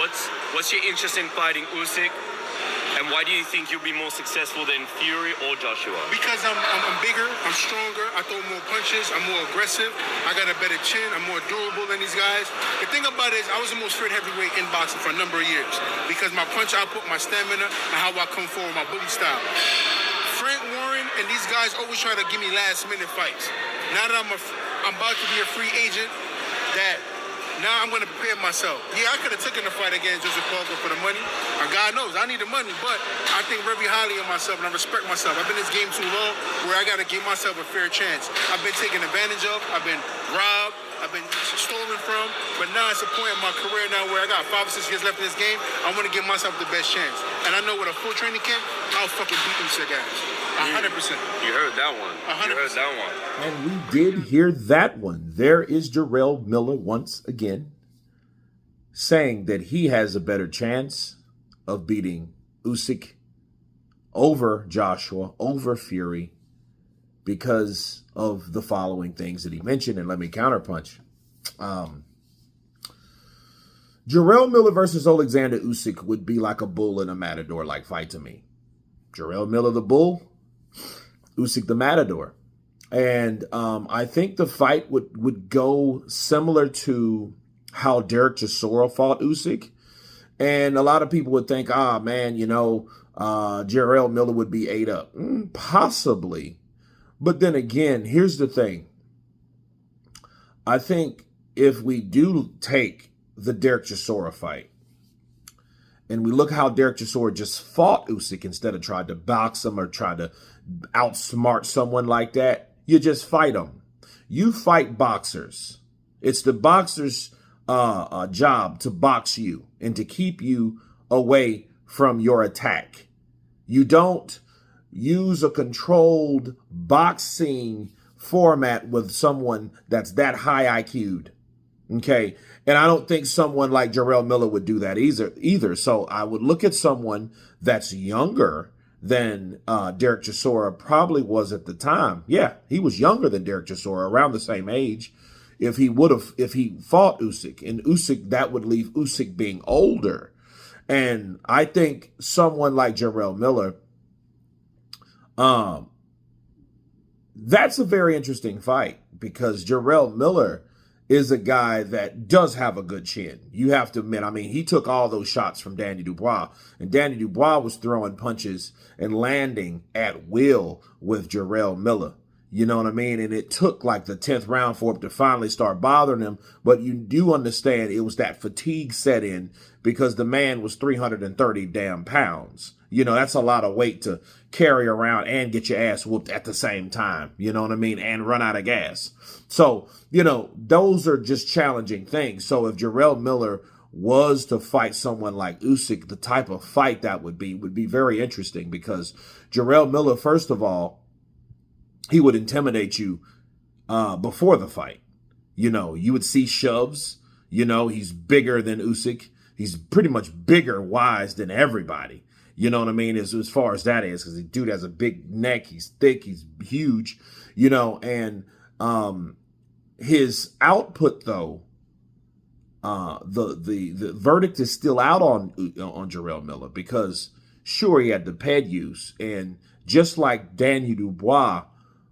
What's your interest in fighting Usyk? And why do you think you'll be more successful than Fury or Joshua? Because I'm bigger, I'm stronger, I throw more punches, I'm more aggressive, I got a better chin, I'm more durable than these guys. The thing about it is I was the most feared heavyweight in boxing for a number of years because my punch output, my stamina, and how I come forward, my bully style. Frank Warren and these guys always try to give me last-minute fights. Now that I'm about to be a free agent, that now I'm going to prepare myself. Yeah, I could have taken the fight against Joseph Parker for the money. And God knows, I need the money, but I think very highly of myself and I respect myself. I've been in this game too long where I got to give myself a fair chance. I've been taken advantage of. I've been robbed. I've been stolen from. But now it's a point in my career now where I got 5 or 6 years left in this game. I want to give myself the best chance. And I know with a full training camp, I'll fucking beat them sick ass. 100%. You heard that one. 100%. You heard that one. And we did hear that one. There is Jarrell Miller once again saying that he has a better chance of beating Usyk over Joshua, over Fury, because of the following things that he mentioned. And let me counterpunch. Jarrell Miller versus Oleksandr Usyk would be like a bull and a matador-like fight to me. Jarrell Miller the bull, Usyk the matador. And I think the fight would go similar to how Derek Chisora fought Usyk. And a lot of people would think, man, Jarrell Miller would be ate up. Possibly. But then again, here's the thing. I think if we do take the Derek Chisora fight, and we look how Derek Chisora just fought Usyk instead of tried to box him or try to outsmart someone like that, you just fight him. You fight boxers. It's the boxer's job to box you and to keep you away from your attack. You don't use a controlled boxing format with someone that's that high IQ'd. Okay. And I don't think someone like Jarrell Miller would do that either. So I would look at someone that's younger than Derek Chisora probably was at the time. Yeah, he was younger than Derek Chisora, around the same age. If he fought Usyk, and Usyk, that would leave Usyk being older. And I think someone like Jarrell Miller, that's a very interesting fight because Jarrell Miller is a guy that does have a good chin. You have to admit, he took all those shots from Danny Dubois, and Danny Dubois was throwing punches and landing at will with Jarrell Miller. You know what I mean? And it took like the 10th round for it to finally start bothering him. But you do understand it was that fatigue set in because the man was 330 damn pounds. That's a lot of weight to carry around and get your ass whooped at the same time. You know what I mean? And run out of gas. So, those are just challenging things. So if Jarrell Miller was to fight someone like Usyk, the type of fight that would be very interesting because Jarrell Miller, first of all, he would intimidate you before the fight. You would see shoves. He's bigger than Usyk. He's pretty much bigger wise than everybody. You know what I mean? As far as that is, because the dude has a big neck. He's thick. He's huge. And his output, though, the verdict is still out on Jarrell Miller because, sure, he had the ped use. And just like Danny Dubois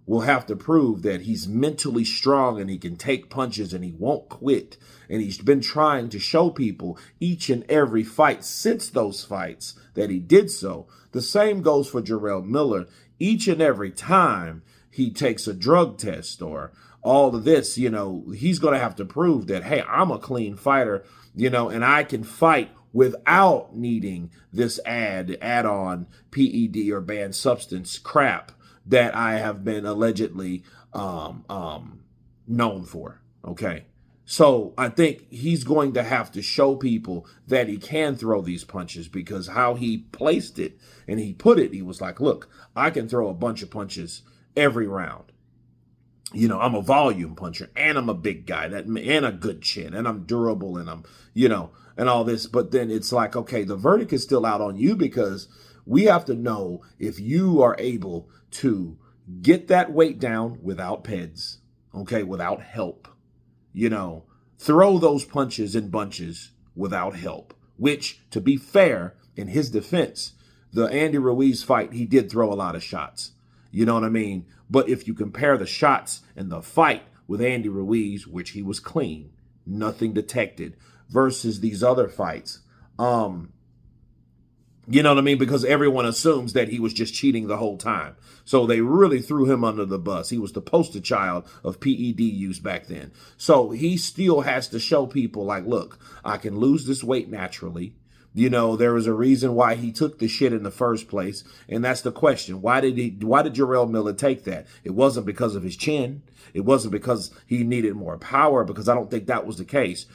will have to prove that he's mentally strong and he can take punches and he won't quit. And he's been trying to show people each and every fight since those fights that he did so. The same goes for Jarrell Miller. Each and every time he takes a drug test or all of this, he's going to have to prove that, hey, I'm a clean fighter, and I can fight without needing this add-on PED or banned substance crap that I have been allegedly known for. Okay. So I think he's going to have to show people that he can throw these punches because how he placed it and he put it, he was like, look, I can throw a bunch of punches every round. I'm a volume puncher and I'm a big guy and a good chin and I'm durable and I'm, and all this. But then it's like, okay, the verdict is still out on you because we have to know if you are able to get that weight down without peds, okay, without help, throw those punches in bunches without help. which, to be fair, in his defense, the Andy Ruiz fight, he did throw a lot of shots. You know what I mean? But if you compare the shots in the fight with Andy Ruiz, which he was clean, nothing detected, versus these other fights, you know what I mean? Because everyone assumes that he was just cheating the whole time. So they really threw him under the bus. He was the poster child of PED use back then. So he still has to show people like, look, I can lose this weight naturally. You know, there was a reason why he took the shit in the first place. And that's the question. Why did Jarrell Miller take that? It wasn't because of his chin. It wasn't because he needed more power, because I don't think that was the case.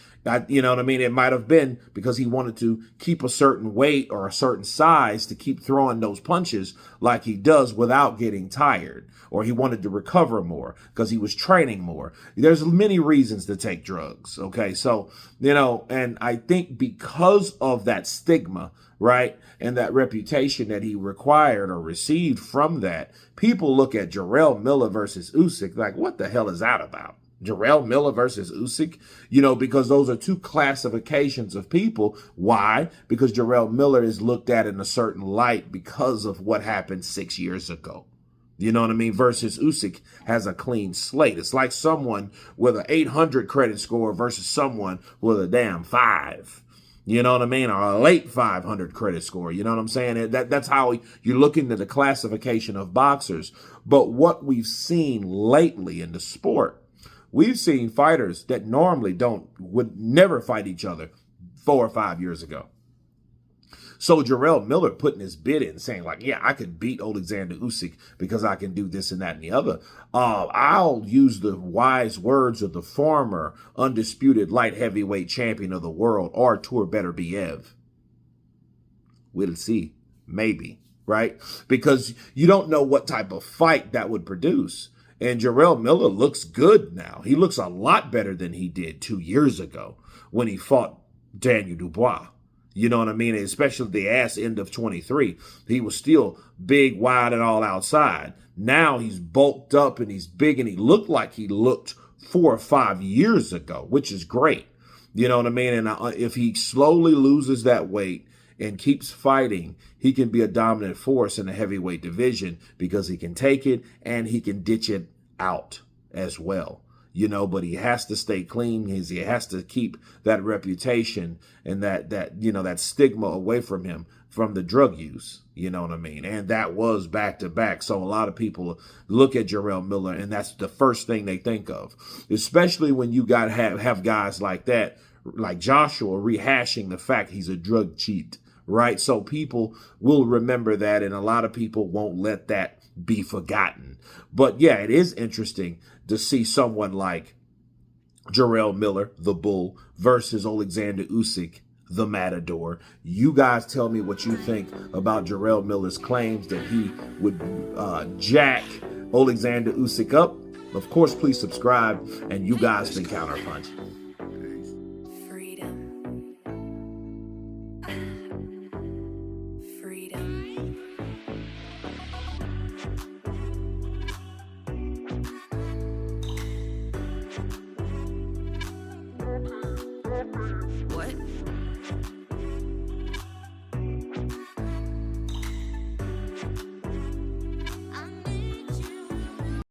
You know what I mean? It might have been because he wanted to keep a certain weight or a certain size to keep throwing those punches like he does without getting tired. Or he wanted to recover more because he was training more. There's many reasons to take drugs. Okay. So, you know, and I think because of that stigma, right, and that reputation that he required or received from that, people look at Jarrell Miller versus Usyk like, what the hell is that about? Jarrell Miller versus Usyk, you know, because those are two classifications of people. Why? Because Jarrell Miller is looked at in a certain light because of what happened 6 years ago. You know what I mean? Versus Usyk has a clean slate. It's like someone with an 800 credit score versus someone with a damn 5. You know what I mean? Or a late 500 credit score. You know what I'm saying? That's how you look into the classification of boxers. But what we've seen lately in the sport, we've seen fighters that normally would never fight each other 4 or 5 years ago. So Jarrell Miller putting his bid in, saying like, yeah, I could beat Oleksandr Usyk because I can do this and that and the other. I'll use the wise words of the former undisputed light heavyweight champion of the world, Artur Beterbiev. We'll see. Maybe, right? Because you don't know what type of fight that would produce. And Jarrell Miller looks good now. He looks a lot better than he did 2 years ago when he fought Daniel Dubois. You know what I mean? Especially the ass end of 23. He was still big, wide, and all outside. Now he's bulked up and he's big, and he looked like he looked 4 or 5 years ago, which is great. You know what I mean? And if he slowly loses that weight and keeps fighting, he can be a dominant force in the heavyweight division because he can take it and he can ditch it out as well. You know, but he has to stay clean. He has to keep that reputation and that stigma away from him from the drug use. You know what I mean? And that was back to back. So a lot of people look at Jarrell Miller and that's the first thing they think of, especially when you have guys like that, like Joshua, rehashing the fact he's a drug cheat. Right. So people will remember that, and a lot of people won't let that be forgotten. But yeah, it is interesting to see someone like Jarrell Miller, the Bull, versus Oleksandr Usyk, the Matador. You guys tell me what you think about Jarrell Miller's claims that he would jack Oleksandr Usyk up. Of course, please subscribe, and you guys been Counterpunch. What?